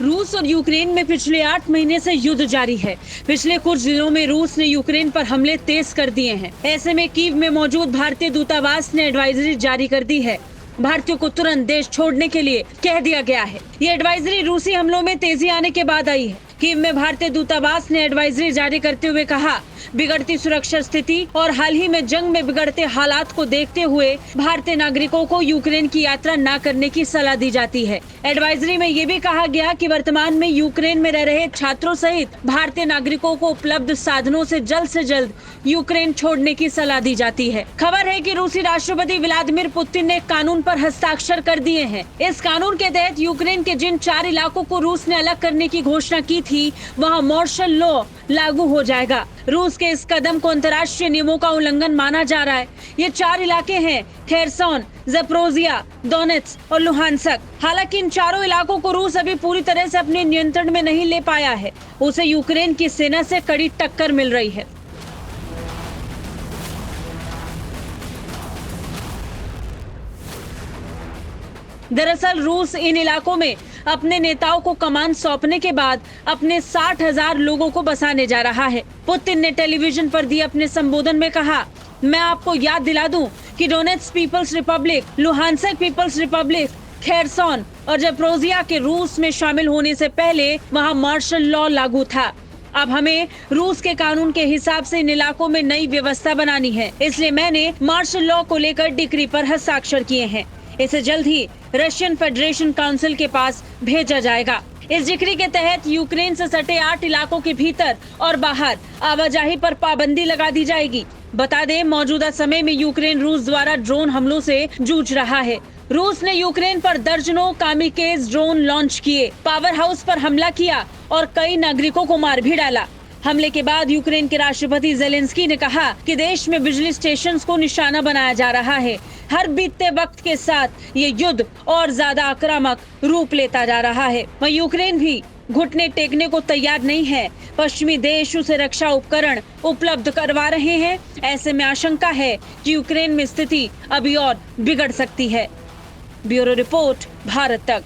रूस और यूक्रेन में पिछले 8 महीने से युद्ध जारी है। पिछले कुछ दिनों में रूस ने यूक्रेन पर हमले तेज कर दिए हैं। ऐसे में कीव में मौजूद भारतीय दूतावास ने एडवाइजरी जारी कर दी है। भारतीयों को तुरंत देश छोड़ने के लिए कह दिया गया है। ये एडवाइजरी रूसी हमलों में तेजी आने के बाद आई है। कीव में भारतीय दूतावास ने एडवाइजरी जारी करते हुए कहा, बिगड़ती सुरक्षा स्थिति और हाल ही में जंग में बिगड़ते हालात को देखते हुए भारतीय नागरिकों को यूक्रेन की यात्रा न करने की सलाह दी जाती है। एडवाइजरी में ये भी कहा गया कि वर्तमान में यूक्रेन में रह रहे छात्रों सहित भारतीय नागरिकों को उपलब्ध साधनों से जल्द यूक्रेन छोड़ने की सलाह दी जाती है। खबर है कि रूसी राष्ट्रपति व्लादिमीर पुतिन ने कानून पर हस्ताक्षर कर दिए हैं। इस कानून के तहत यूक्रेन के जिन 4 इलाकों को रूस ने अलग करने की घोषणा की थी, वहाँ मार्शल लॉ लागू हो जाएगा। रूस के इस कदम को अंतर्राष्ट्रीय नियमों का उल्लंघन माना जा रहा है। ये 4 इलाके हैं खेरसोन, ज़पोरिज़िया, दोनेत्स्क और लुहानस्क। हालांकि इन चारों इलाकों को रूस अभी पूरी तरह से अपने नियंत्रण में नहीं ले पाया है। उसे यूक्रेन की सेना से कड़ी टक्कर मिल रही है। दरअसल रूस इन इलाकों में अपने नेताओं को कमान सौंपने के बाद अपने 60,000 लोगों को बसाने जा रहा है। पुतिन ने टेलीविजन पर दिए अपने संबोधन में कहा, मैं आपको याद दिला दूं कि Donetsk People's Republic, Luhansk People's Republic, Kherson और ज़पोरिज़िया के रूस में शामिल होने से पहले वहां मार्शल लॉ लागू था। अब हमें रूस के कानून के हिसाब से इन इलाकों में नई व्यवस्था बनानी है। इसलिए मैंने मार्शल लॉ को लेकर डिक्री पर हस्ताक्षर किए हैं। इसे जल्द ही रशियन फेडरेशन काउंसिल के पास भेजा जाएगा। इस डिक्री के तहत यूक्रेन से सटे 8 इलाकों के भीतर और बाहर आवाजाही पर पाबंदी लगा दी जाएगी। बता दें, मौजूदा समय में यूक्रेन रूस द्वारा ड्रोन हमलों से जूझ रहा है। रूस ने यूक्रेन पर दर्जनों कामिकेज ड्रोन लॉन्च किए, पावर हाउस पर हमला किया और कई नागरिकों को मार भी डाला। हमले के बाद यूक्रेन के राष्ट्रपति ज़ेलेंस्की ने कहा कि देश में बिजली स्टेशन को निशाना बनाया जा रहा है। हर बीतते वक्त के साथ ये युद्ध और ज्यादा आक्रामक रूप लेता जा रहा है। वहीं यूक्रेन भी घुटने टेकने को तैयार नहीं है। पश्चिमी देश उसे रक्षा उपकरण उपलब्ध करवा रहे हैं। ऐसे में आशंका है कि यूक्रेन में स्थिति अभी और बिगड़ सकती है। ब्यूरो रिपोर्ट, भारत तक।